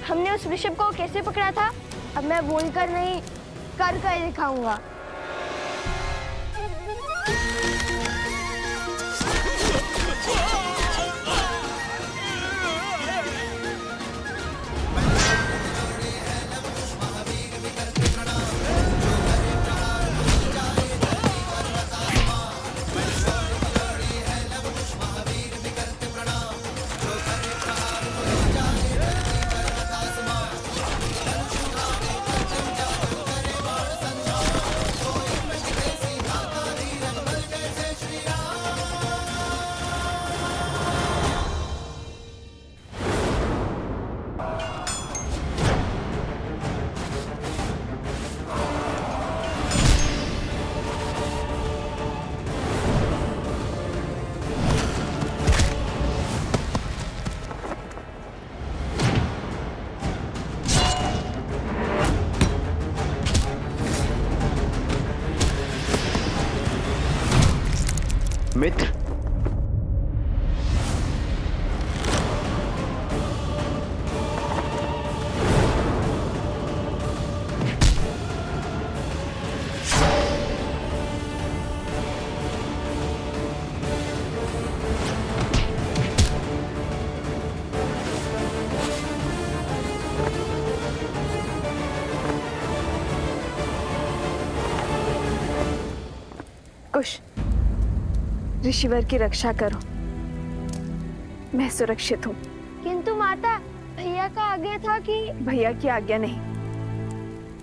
हमने उस ऋषभ को कैसे पकड़ा था? अब मैं बोलकर नहीं, कर दिखाऊंगा। मित्र, कुश, ऋषिवर की रक्षा करो। मैं सुरक्षित हूँ। किंतु माता, भैया का आज्ञा था कि... भैया की आज्ञा नहीं,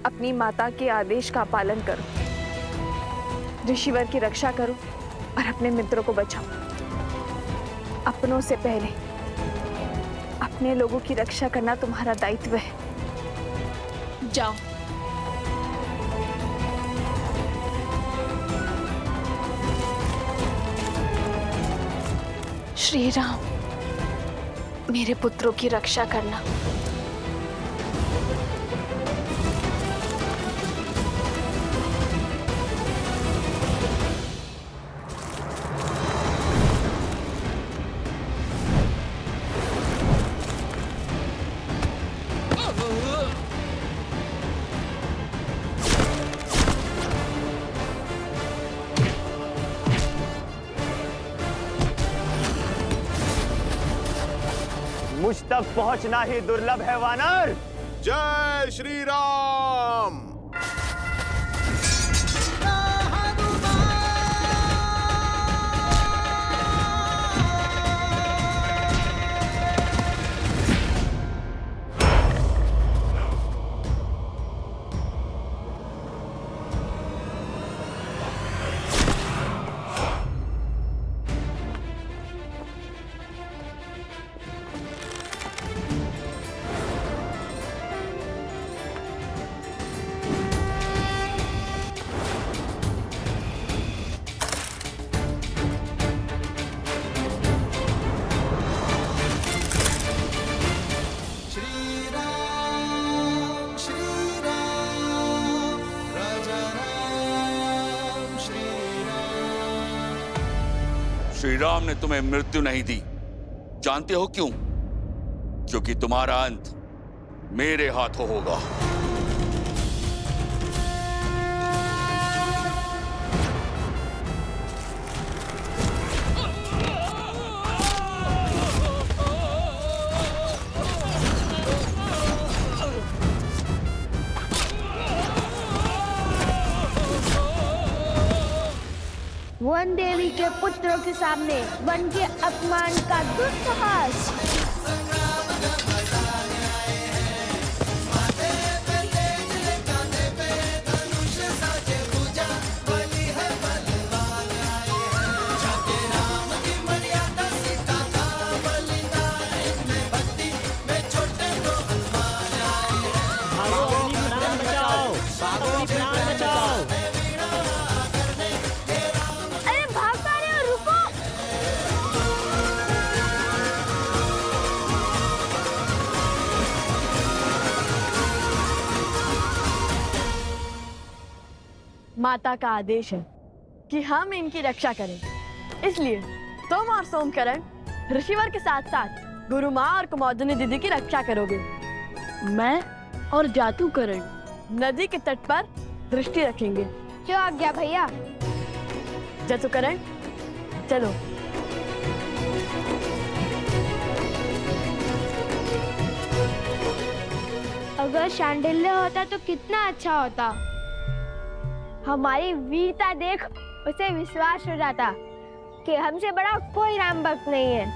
अपनी माता के आदेश का पालन करो। ऋषिवर की रक्षा करो और अपने मित्रों को बचाओ। अपनों से पहले अपने लोगों की रक्षा करना तुम्हारा दायित्व है। जाओ। श्री राम, मेरे पुत्रों की रक्षा करना। मुझ तक पहुंचना ही दुर्लभ है वानर। जय श्री राम। श्री राम ने तुम्हें मृत्यु नहीं दी। जानते हो क्यों? क्योंकि तुम्हारा अंत मेरे हाथों होगा। वन देवी के पुत्रों के सामने वन के अपमान का दुस्साहस। माता का आदेश है कि हम इनकी रक्षा करें, इसलिए तुम और सोमकरण ऋषिवर के साथ साथ गुरु माँ और कुमोदनी दीदी की रक्षा करोगे। मैं और जादूकरण नदी के तट पर दृष्टि रखेंगे। जो आज्ञा भैया। जादूकरण चलो। अगर शांडिल्य होता तो कितना अच्छा होता। हमारी वीरता देख उसे विश्वास हो जाता कि हमसे बड़ा कोई राम भक्त नहीं है।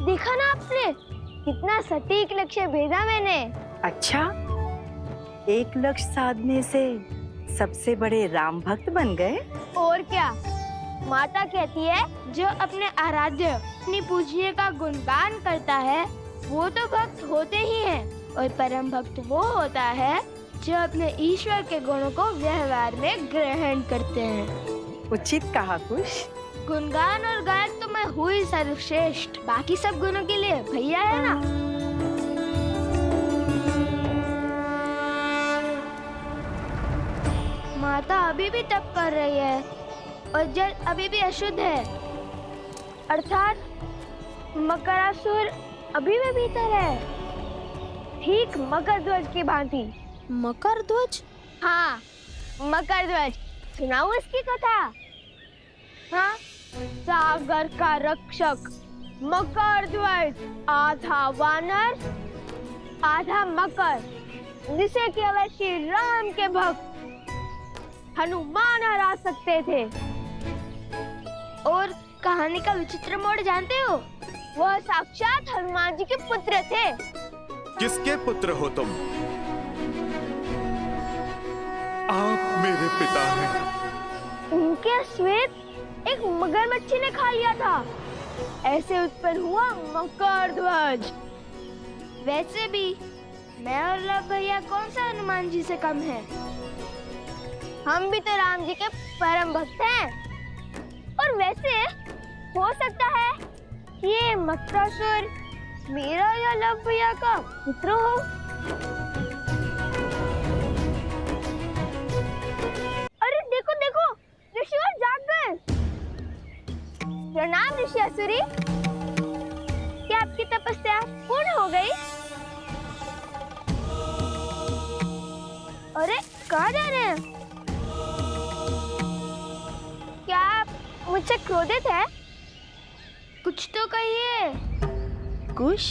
देखा ना आपने कितना सटीक लक्ष्य भेजा मैंने। अच्छा, एक लक्ष्य साधने से सबसे बड़े राम भक्त बन गए। और क्या, माता कहती है जो अपने आराध्य अपनी पूज्य का गुणगान करता है वो तो भक्त होते ही हैं, और परम भक्त वो होता है जो अपने ईश्वर के गुणों को व्यवहार में ग्रहण करते हैं। उचित कहा कुश। गुणगान और गायक तो मैं हुई सर्वश्रेष्ठ, बाकी सब गुणों के लिए भैया है ना। माता अभी भी तप कर रही है और जल अभी भी अशुद्ध है, अर्थात मकरासुर अभी भी भीतर है, ठीक मकर ध्वज की भांति। मकर ध्वज? हाँ, मकर ध्वज। सुनाऊं इसकी कथा? हाँ, सागर का रक्षक मकर ध्वज, आधा वानर आधा मकर, जिसे केवल श्री राम के भक्त हनुमान हरा सकते थे। और कहानी का विचित्र मोड़ जानते हो? वह साक्षात हनुमान जी के पुत्र थे। किसके पुत्र हो तुम? आप मेरे पिता हैं। उनके श्वेत एक मगरमच्छी ने खा लिया था, ऐसे उत्पन्न हुआ मकर ध्वज। वैसे भी मैं और लव भैया कौन सा हनुमान जी से कम है? हम भी तो राम जी के परम भक्त हैं। और वैसे हो सकता है ये मकरासुर मेरा या लव भैया का पुत्र हो। अरे देखो देखो, ऋषिवर जाग गए। प्रणाम ऋषि असुरी, क्या आपकी तपस्या पूर्ण हो गई? अरे कहाँ जा रहे हैं? क्या आप मुझसे क्रोधित है? कुछ तो कहिए। कुश,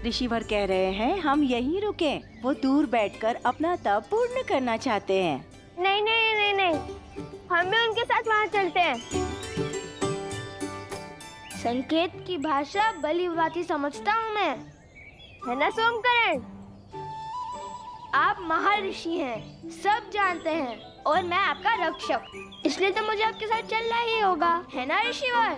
ऋषिवर कह रहे हैं हम यहीं रुकें। वो दूर बैठकर अपना तप पूर्ण करना चाहते हैं। नहीं नहीं नहीं नहीं, हम भी उनके साथ वहाँ चलते हैं। संकेत की भाषा भली भांति समझता हूँ मैं, है ना सोमकरण? आप महर्षि हैं, सब जानते हैं, और मैं आपका रक्षक, इसलिए तो मुझे आपके साथ चलना ही होगा, है ना ऋषिवर?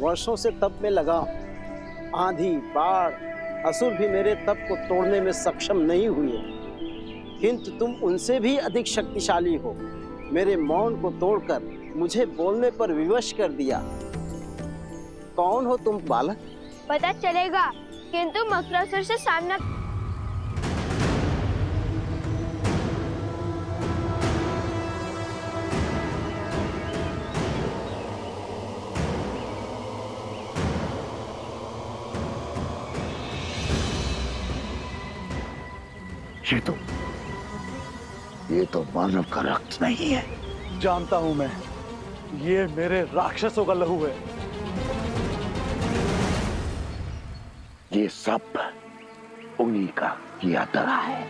वर्षों से तप में लगा, आंधी बाढ़ असुर भी मेरे तप को तोड़ने में सक्षम नहीं हुए, किंतु तुम उनसे भी अधिक शक्तिशाली हो। मेरे मौन को तोड़कर मुझे बोलने पर विवश कर दिया। कौन हो तुम बालक? पता चलेगा, किंतु मकरासुर से सामना ये तो मानव का रक्त नहीं है। जानता हूं मैं, ये मेरे राक्षसों का लहू है। ये सब उन्हीं का किया धरा है,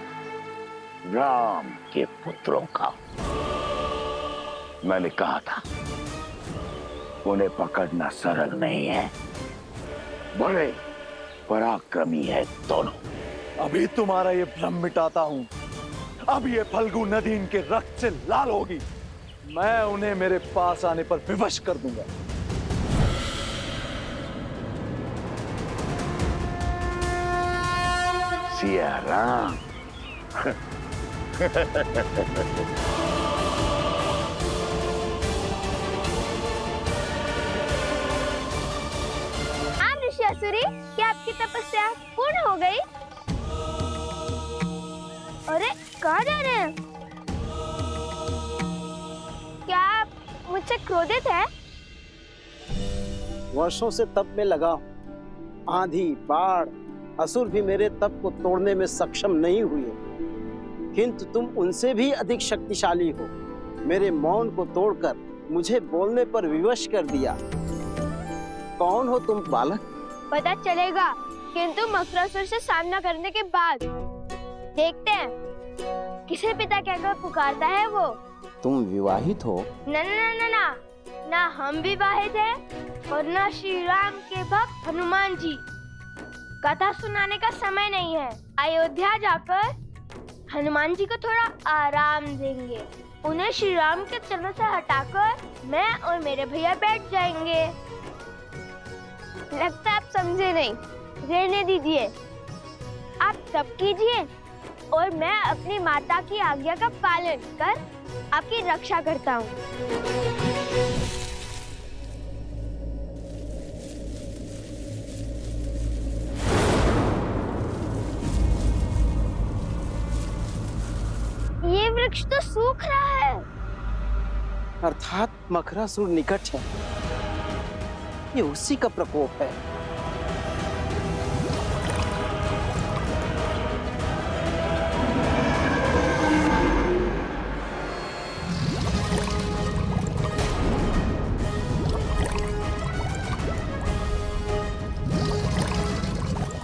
राम के पुत्रों का। मैंने कहा था उन्हें पकड़ना सरल नहीं है, बड़े पराक्रमी है दोनों। अभी तुम्हारा ये भ्रम मिटाता हूं। अब ये फल्गु नदी इनके रक्त से लाल होगी। मैं उन्हें मेरे पास आने पर विवश कर दूंगा। सिया राम। ऋषि असुरी, क्या आपकी तपस्या पूर्ण हो गई? अरे कहाँ जा रहे हैं? क्या आप मुझसे क्रोधित हैं? वर्षों से तप में लगा हूँ। आंधी, बाढ़, असुर भी मेरे तप को तोड़ने में सक्षम नहीं हुए, किंतु तुम उनसे भी अधिक शक्तिशाली हो। मेरे मौन को तोड़कर मुझे बोलने पर विवश कर दिया। कौन हो तुम बालक? पता चलेगा, किंतु मकरासुर से सामना करने के बाद देखते हैं किसे पिता कहकर पुकारता है वो। तुम विवाहित हो? ना ना ना ना, ना हम विवाहित हैं और ना श्री राम के भक्त हनुमान जी। कथा सुनाने का समय नहीं है। अयोध्या जाकर हनुमान जी को थोड़ा आराम देंगे। उन्हें श्री राम के चरणों से हटाकर मैं और मेरे भैया बैठ जाएंगे। लगता आप समझे नहीं, रहने दीजिए। आप तप कीजिए और मैं अपनी माता की आज्ञा का पालन कर आपकी रक्षा करता हूँ। ये वृक्ष तो सूख रहा है। अर्थात मकरासुर निकट है। ये उसी का प्रकोप है।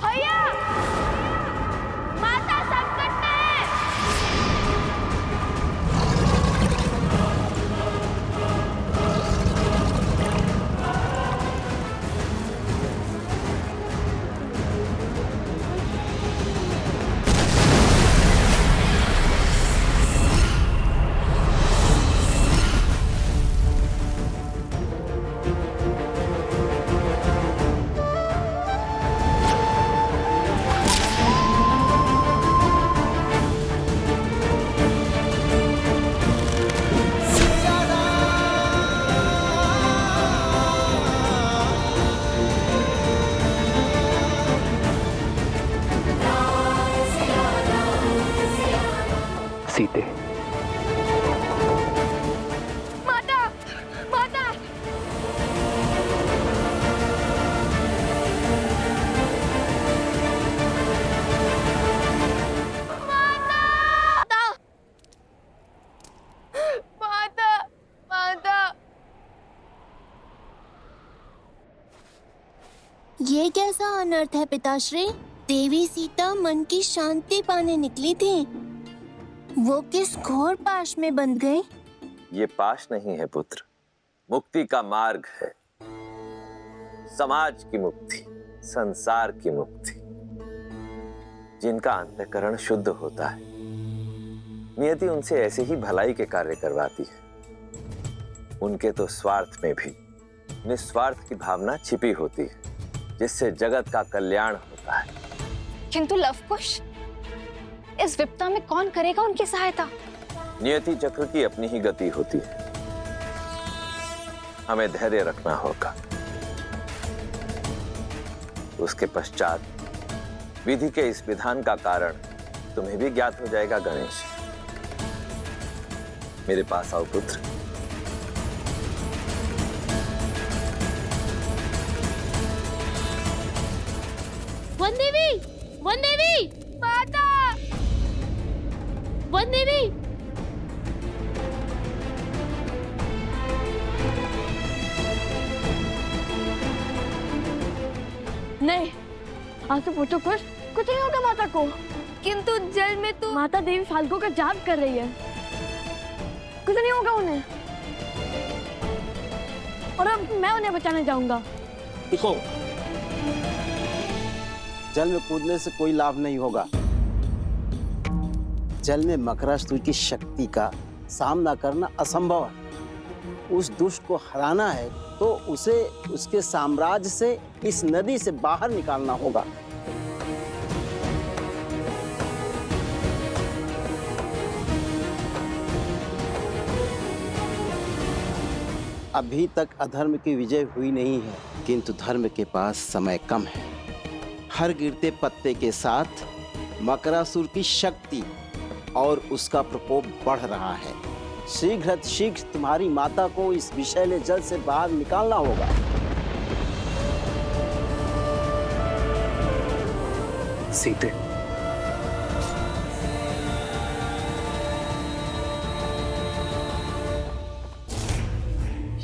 भैया, माता संकट में है। सीते, माता, माता। माता, माता। ये कैसा अनर्थ है पिताश्री? देवी सीता मन की शांति पाने निकली थी, वो किस घोर पाश में बंध गई? ये पाश नहीं है पुत्र, मुक्ति का मार्ग है। समाज की मुक्ति, संसार की मुक्ति। जिनका अंतःकरण शुद्ध होता है, नियति उनसे ऐसे ही भलाई के कार्य करवाती है। उनके तो स्वार्थ में भी निस्वार्थ की भावना छिपी होती है, जिससे जगत का कल्याण होता है। किंतु लवकुश, इस विपदा में कौन करेगा उनकी सहायता? नियति चक्र की अपनी ही गति होती है। हमें धैर्य रखना होगा। उसके पश्चात विधि के इस विधान का कारण तुम्हें भी ज्ञात हो जाएगा। गणेश, मेरे पास आओ पुत्र। वन देवी, वन देवी, माता, वन देवी। नहीं, आज तो पूछो कुछ नहीं होगा माता को। किंतु जल में तो माता देवी फाल्गु का जाप कर रही है, कुछ नहीं होगा उन्हें। और अब मैं उन्हें बचाने जाऊंगा। देखो, जल में कूदने से कोई लाभ नहीं होगा। जल में मकरासुर की शक्ति का सामना करना असंभव है। उस दुष्ट को हराना है तो उसे उसके साम्राज्य से, इस नदी से बाहर निकालना होगा। अभी तक अधर्म की विजय हुई नहीं है, किंतु धर्म के पास समय कम है। हर गिरते पत्ते के साथ मकरासुर की शक्ति और उसका प्रकोप बढ़ रहा है। शीघ्र तुम्हारी माता को इस विषैले जल से बाहर निकालना होगा। सीते,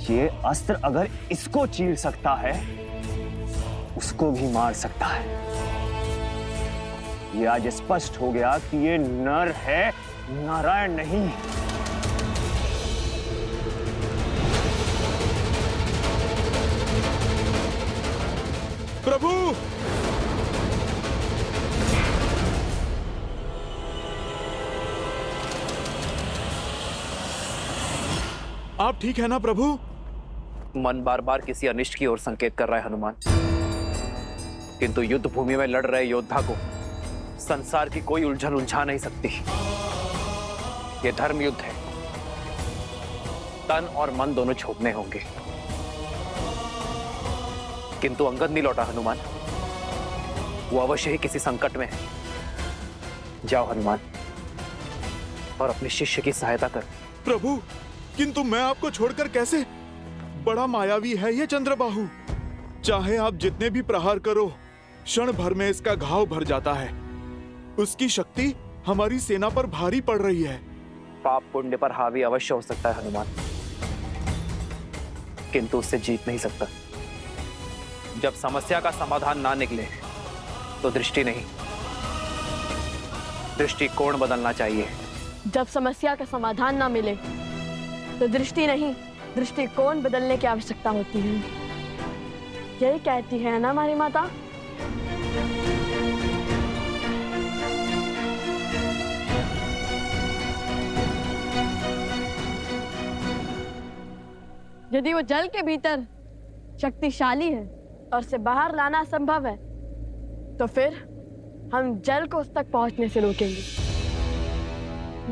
ये अस्त्र अगर इसको चीर सकता है, उसको भी मार सकता है। ये आज स्पष्ट हो गया कि ये नर है, नारायण नहीं। प्रभु, आप ठीक है ना प्रभु? मन बार बार किसी अनिष्ट की ओर संकेत कर रहा है हनुमान, किंतु युद्ध भूमि में लड़ रहे योद्धा को संसार की कोई उलझन उलझा नहीं सकती। ये धर्म युद्ध है, तन और मन दोनों छोड़ने होंगे। किंतु अंगद नहीं लौटा हनुमान, वो अवश्य ही किसी संकट में है। जाओ हनुमान और अपने शिष्य की सहायता कर। प्रभु, किंतु मैं आपको छोड़कर कैसे? बड़ा मायावी है ये चंद्रबाहु। चाहे आप जितने भी प्रहार करो, क्षण भर में इसका घाव भर जाता है। उसकी शक्ति हमारी सेना पर भारी पड़ रही है। पाप पुण्य पर हावी अवश्य हो सकता है हनुमान, किंतु उससे जीत नहीं सकता। जब समस्या का समाधान ना निकले तो दृष्टि नहीं, दृष्टिकोण बदलना चाहिए। जब समस्या का समाधान ना मिले तो दृष्टि नहीं, दृष्टिकोण बदलने की आवश्यकता होती है। यही कहती है ना हमारी माता। यदि वो जल के भीतर शक्तिशाली है और उसे बाहर लाना संभव है, तो फिर हम जल को उस तक पहुंचने से रोकेंगे,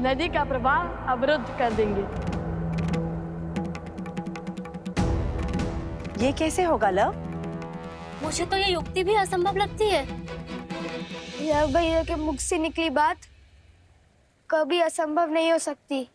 नदी का प्रवाह अवरुद्ध कर देंगे। ये कैसे होगा लव? मुझे तो ये युक्ति भी असंभव लगती है। यह भैया के मुख से निकली बात कभी असंभव नहीं हो सकती।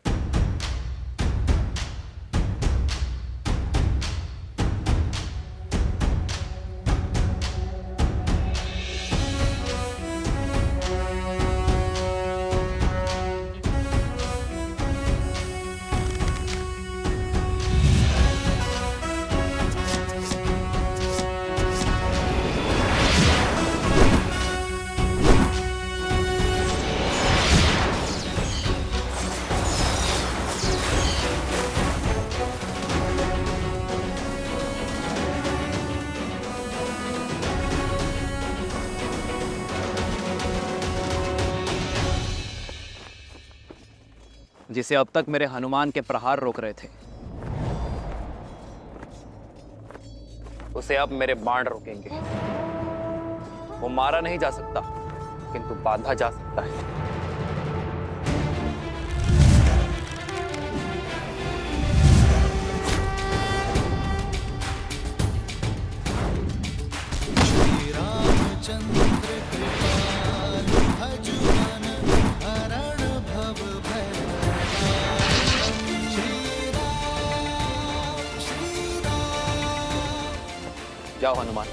जिसे अब तक मेरे हनुमान के प्रहार रोक रहे थे, उसे अब मेरे बाण रोकेंगे। वो मारा नहीं जा सकता, किंतु बांधा जा सकता है। जाओ हनुमान,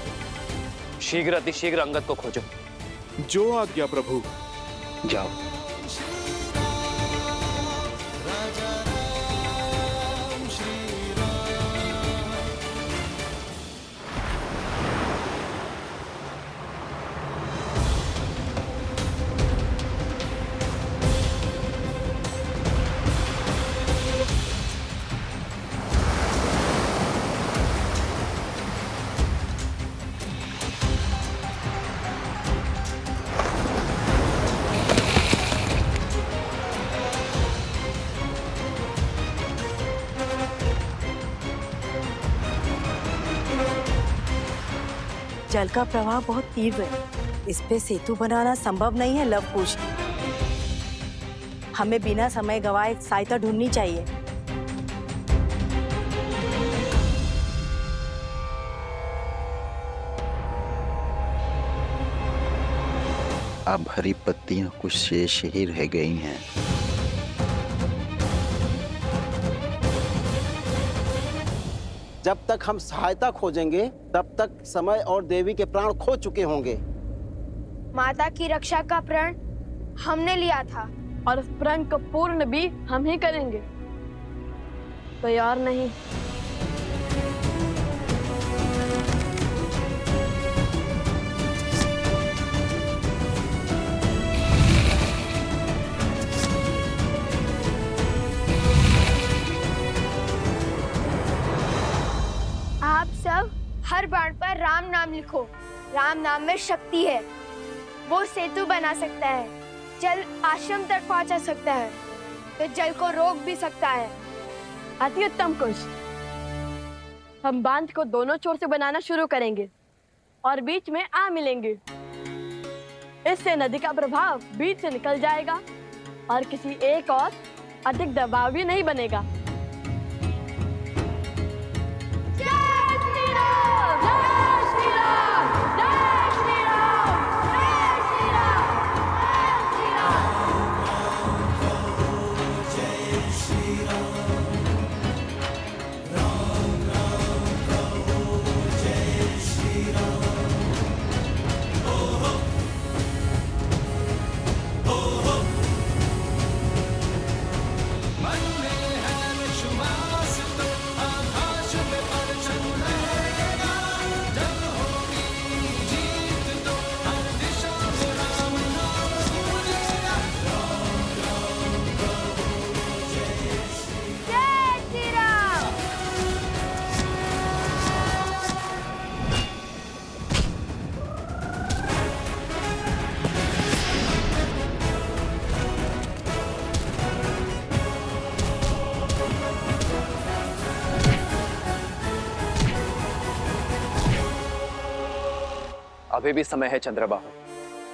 शीघ्र अतिशीघ्र अंगद को खोजो। जो आज्ञा प्रभु। जाओ। जल का प्रवाह बहुत तीव्र है, इस पे सेतु बनाना संभव नहीं है लव कुश। हमें बिना समय गवाए सहायता ढूंढनी चाहिए। अब हरी पत्तियां कुछ शेष ही रह गई हैं। जब तक हम सहायता खोजेंगे, तब तक समय और देवी के प्राण खो चुके होंगे। माता की रक्षा का प्रण हमने लिया था और उस प्रण को पूर्ण भी हम ही करेंगे, कोई और नहीं। आप सब हर बाण पर राम नाम लिखो। राम नाम में शक्ति है। वो सेतु बना सकता है, जल आश्रम तक पहुंचा सकता है, तो जल को रोक भी सकता है। अति उत्तम कुश। हम बांध को दोनों छोर से बनाना शुरू करेंगे और बीच में आ मिलेंगे। इससे नदी का प्रभाव बीच से निकल जाएगा और किसी एक और अधिक दबाव भी नहीं बनेगा। अभी भी समय है चंद्रबाहु,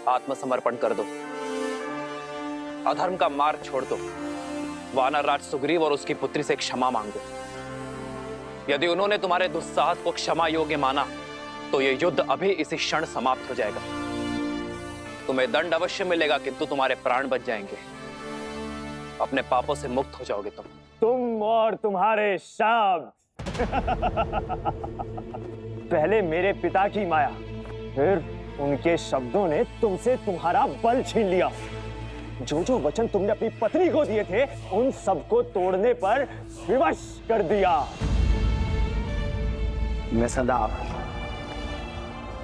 आत्मसमर्पण कर दो, अधर्म का मार्ग छोड़ दो, वानर राज सुग्रीव और उसकी पुत्री से क्षमा मांगो। यदि उन्होंने तुम्हारे दुस्साहस को क्षमा योग्य माना तो ये युद्ध अभी इसी क्षण समाप्त हो जाएगा। तुम्हें दंड अवश्य मिलेगा, किंतु तुम्हारे प्राण बच जाएंगे। अपने पापों से मुक्त हो जाओगे तुम और तुम्हारे शब्द। पहले मेरे पिता की माया, फिर उनके शब्दों ने तुमसे तुम्हारा बल छीन लिया। जो जो वचन तुमने अपनी पत्नी को दिए थे, उन सबको तोड़ने पर विवश कर दिया। मैं सदा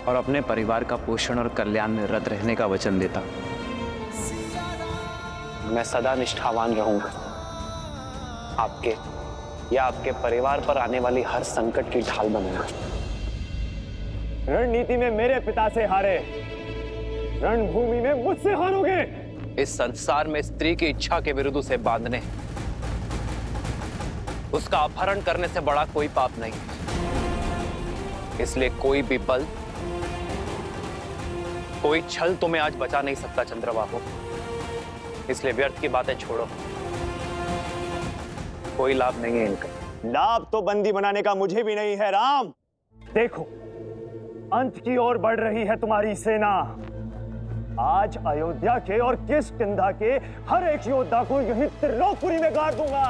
और अपने परिवार का पोषण और कल्याण में रत रहने का वचन देता। मैं सदा निष्ठावान रहूंगा, आपके या आपके परिवार पर आने वाली हर संकट की ढाल बनूंगा। रणनीति में मेरे पिता से हारे, रणभूमि में मुझसे हारोगे। इस संसार में स्त्री की इच्छा के विरुद्ध उसे बांधने, उसका अपहरण करने से बड़ा कोई पाप नहीं। इसलिए कोई भी बल, कोई छल तुम्हें आज बचा नहीं सकता चंद्रबाहु। इसलिए व्यर्थ की बातें छोड़ो, कोई लाभ नहीं है इनका। लाभ तो बंदी बनाने का मुझे भी नहीं है राम। देखो, अंत की ओर बढ़ रही है तुम्हारी सेना। आज अयोध्या के और किष्किंधा के हर एक योद्धा को यही त्रिलोकपुरी में गाड़ दूंगा।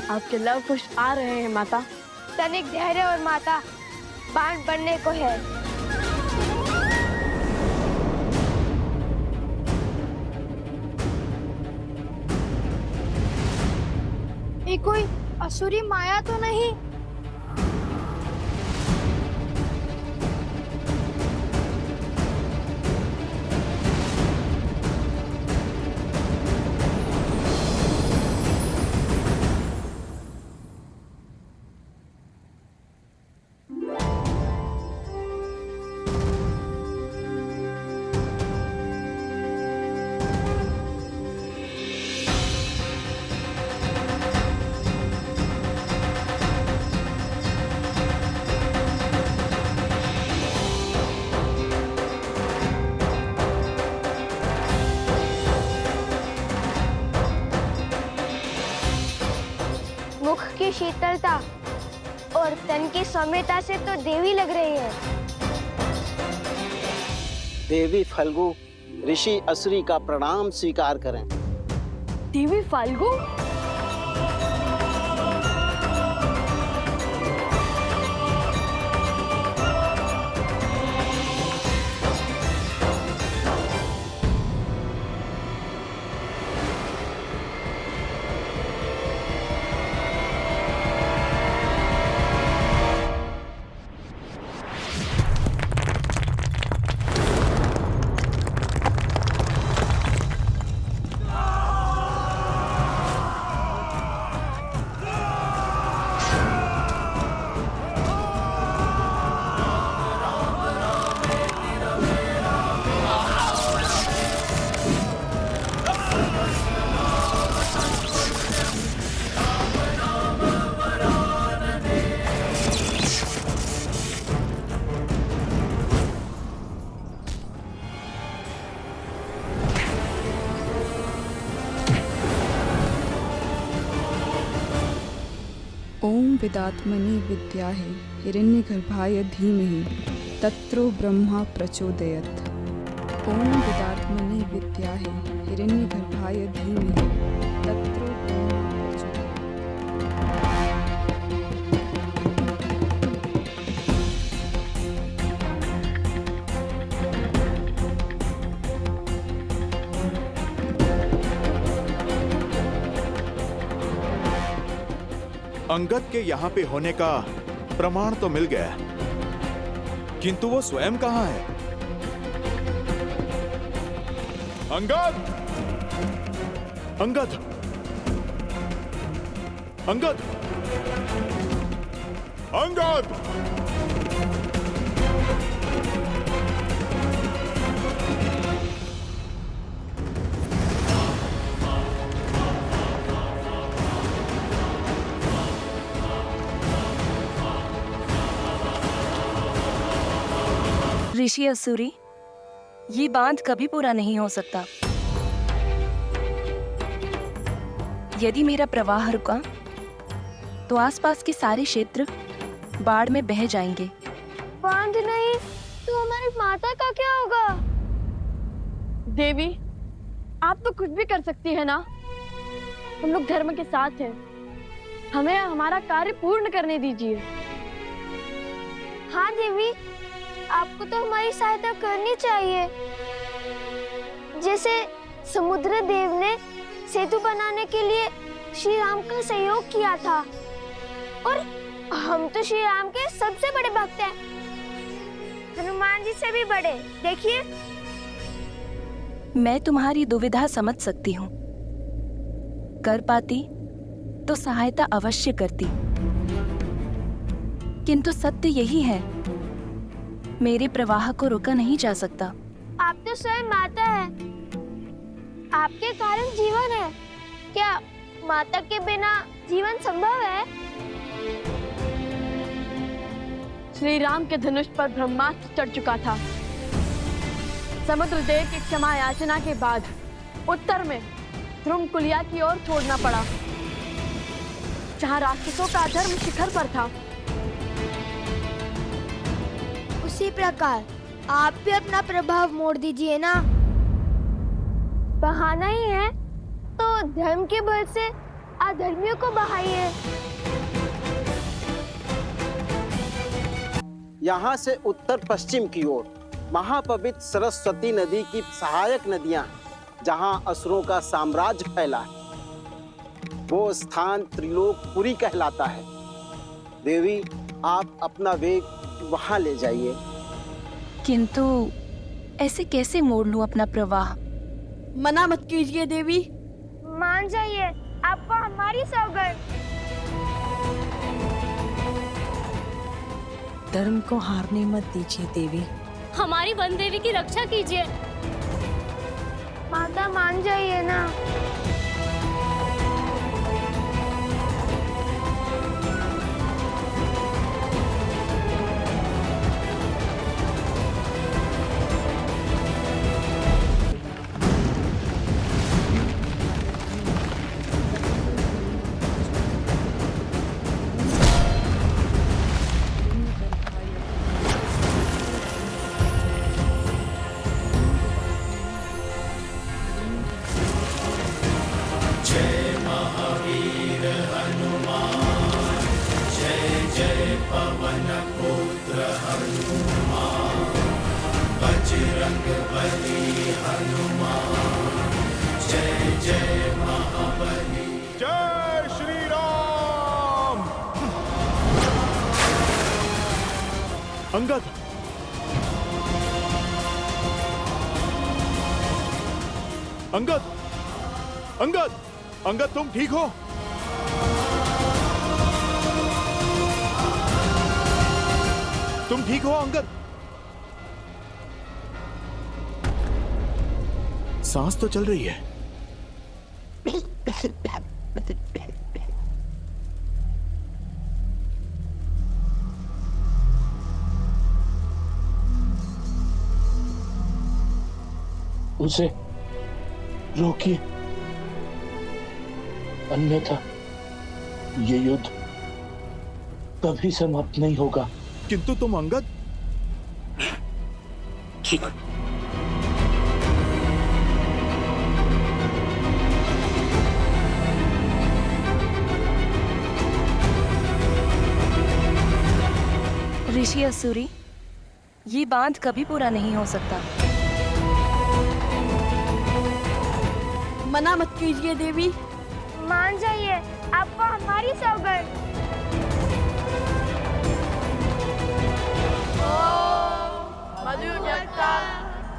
आपके लव पुष्प आ रहे हैं माता। तनिक धैर्य और माता, बाण बनने को है। ये कोई असुरी माया तो नहीं? की शीतलता और तन की सौम्यता से तो देवी लग रही है। देवी फल्गु, ऋषि असुरी का प्रणाम स्वीकार करें। देवी फाल्गु? ओम विदात्मनि विद्याहे हिरण्यगर्भाय धीमहि तत्रो ब्रह्मा प्रचोदयत्। ओम विदात्मनि विद्याहे हिरण्यगर्भाय धीमहि तत्रो ब्रह्मा प्रचोदयत्। अंगद के यहाँ पे होने का प्रमाण तो मिल गया, किंतु वो स्वयं कहाँ है? अंगद! अंगद! अंगद! अंगद! ऋषि असुरी, ये बांध कभी पूरा नहीं हो सकता। यदि मेरा प्रवाह रुका तो आसपास के सारे क्षेत्र बाढ़ में बह जाएंगे। बांध नहीं तो हमारी माता का क्या होगा? देवी, आप तो कुछ भी कर सकती है ना। हम लोग धर्म के साथ हैं। हमें हमारा कार्य पूर्ण करने दीजिए। हाँ देवी, आपको तो हमारी सहायता करनी चाहिए। जैसे समुद्र देव ने सेतु बनाने के लिए श्री राम का सहयोग किया था, और हम तो श्री राम के सबसे बड़े भक्त हैं, हनुमान जी से भी बड़े। देखिए, मैं तुम्हारी दुविधा समझ सकती हूँ। कर पाती तो सहायता अवश्य करती, किंतु सत्य यही है, मेरे प्रवाह को रोका नहीं जा सकता। आप तो स्वयं माता है, आपके कारण जीवन है। क्या माता के बिना जीवन संभव है? श्री राम के धनुष पर ब्रह्मास्त्र चढ़ चुका था। समुद्र देव की क्षमा याचना के बाद उत्तर में ध्रुमकुलिया की ओर छोड़ना पड़ा, जहाँ राक्षसों का अधर्म शिखर पर था। उसी प्रकार आप भी अपना प्रभाव मोड़ दीजिए ना। बहाना ही है तो धर्म के बल से अधर्मियों को बहाइए। यहाँ से उत्तर पश्चिम की ओर महापवित्र सरस्वती नदी की सहायक नदियां, जहाँ असुरों का साम्राज्य फैला है, वो स्थान त्रिलोकपुरी कहलाता है। देवी, आप अपना वेग वहां ले जाइए। किंतु ऐसे कैसे मोड़ लूं अपना प्रवाह? मना मत कीजिए देवी। मान जाइए, आपको हमारी सौगंध। धर्म को हारने मत दीजिए देवी। हमारी वन देवी की रक्षा कीजिए। माता मान जाइए ना। अंगद, अंगद, अंगद, अंगद, तुम ठीक हो? तुम ठीक हो अंगद? सांस तो चल रही है। उसे रोकिए, अन्यथा ये युद्ध कभी समाप्त नहीं होगा। किंतु तुम अंगद? ठीक। ऋषि असुरी, ये बांध कभी पूरा नहीं हो सकता। मना मत कीजिए देवी। मान जाइए, आपको हमारी सौगंध। मधुव्यक्ता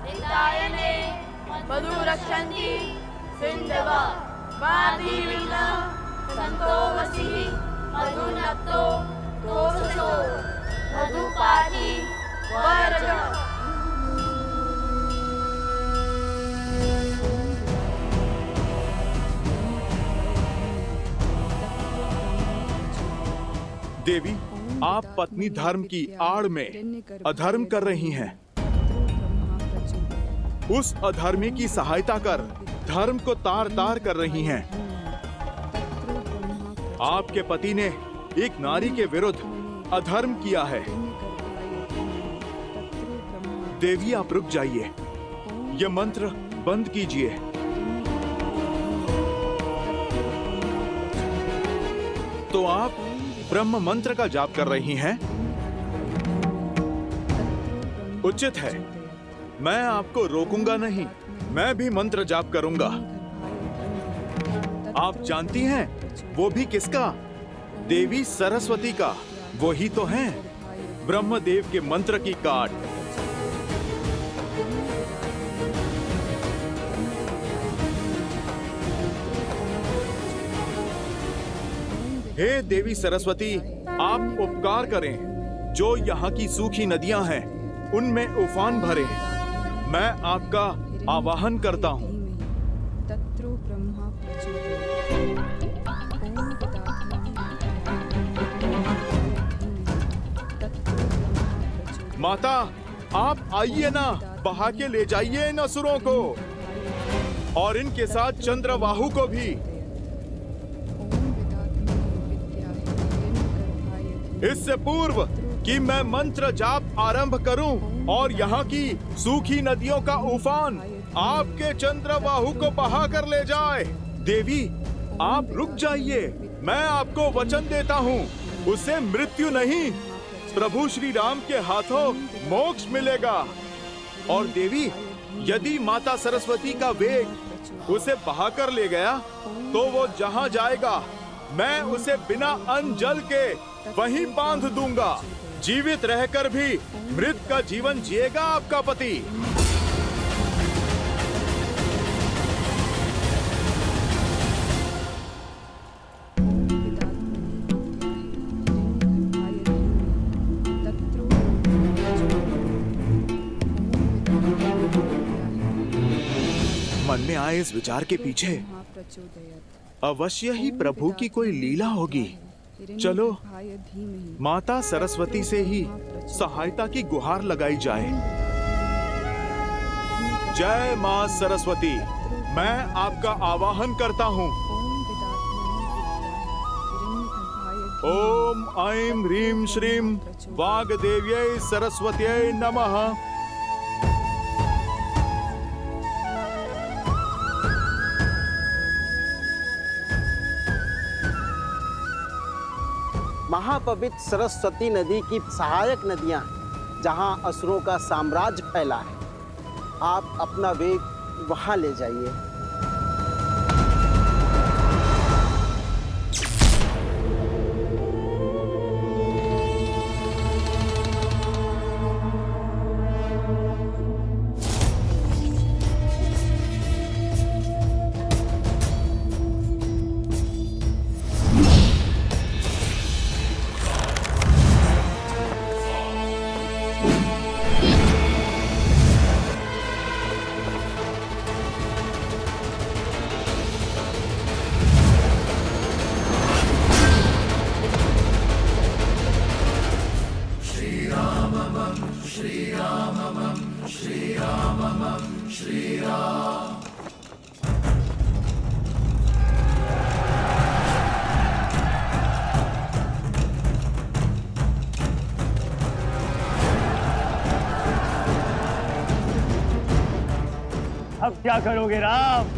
नितायने मधु रक्षन्ति सिंधवा वादीविना संतो वसी मधुनक्तो तोषो मधुपाती वरज। देवी, आप पत्नी धर्म की आड़ में अधर्म कर रही हैं। उस अधर्मी की सहायता कर धर्म को तार तार कर रही हैं। आपके पति ने एक नारी के विरुद्ध अधर्म किया है। देवी, आप रुक जाइए, ये मंत्र बंद कीजिए। तो आप ब्रह्म मंत्र का जाप कर रही हैं? उचित है, मैं आपको रोकूंगा नहीं, मैं भी मंत्र जाप करूंगा। आप जानती हैं वो भी किसका? देवी सरस्वती का। वो ही तो हैं ब्रह्मदेव के मंत्र की काट। हे देवी सरस्वती, आप उपकार करें, जो यहाँ की सूखी नदियां हैं उनमें उफान भरे। मैं आपका आवाहन करता हूँ। माता, आप आइए ना, बहा के ले जाइए इन असुरों को और इनके साथ चंद्रबाहु को भी। इससे पूर्व कि मैं मंत्र जाप आरंभ करूं और यहाँ की सूखी नदियों का उफान आपके चंद्रबाहु को बहा कर ले जाए। देवी, आप रुक जाइए, मैं आपको वचन देता हूँ, उसे मृत्यु नहीं, प्रभु श्री राम के हाथों मोक्ष मिलेगा। और देवी, यदि माता सरस्वती का वेग उसे बहा कर ले गया तो वो जहाँ जाएगा मैं उसे बिना अन्न जल के वहीं बांध दूंगा। जीवित रहकर भी मृत का जीवन जिएगा आपका पति। मन में आए इस विचार के पीछे अवश्य ही प्रभु की कोई लीला होगी। चलो माता सरस्वती से ही सहायता की गुहार लगाई जाए। जय मां सरस्वती, मैं आपका आवाहन करता हूँ। ओम ऐं ह्रीं श्रीं वाग्देव्यै सरस्वत्यै नमः। महापवित्र सरस्वती नदी की सहायक नदियां हैं, जहां असुरों का साम्राज्य फैला है। आप अपना वेग वहां ले जाइए। क्या करोगे राम?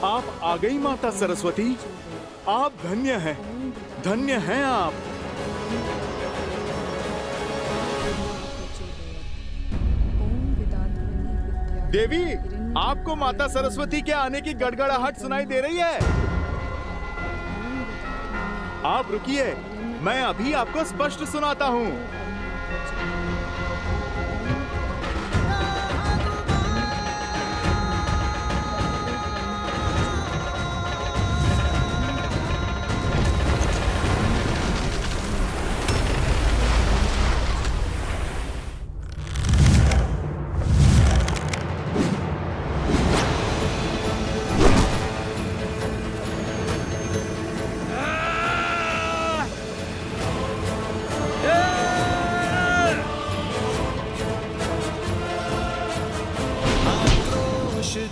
आप आ गई माता सरस्वती। आप धन्य हैं, धन्य हैं आप। देवी, आपको माता सरस्वती के आने की गड़गड़ाहट सुनाई दे रही है? आप रुकिए, मैं अभी आपको स्पष्ट सुनाता हूँ।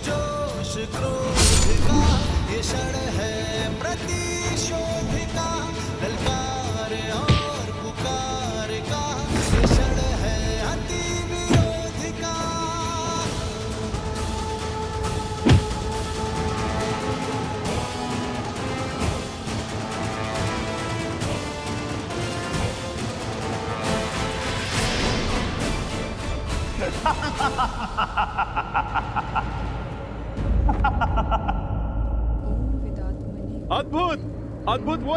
जोश क्रोध का ये क्षण है प्रतिशोध का, ललकार और पुकार का ये क्षण है अति विरोध का। अद्भुत, अद्भुत। वो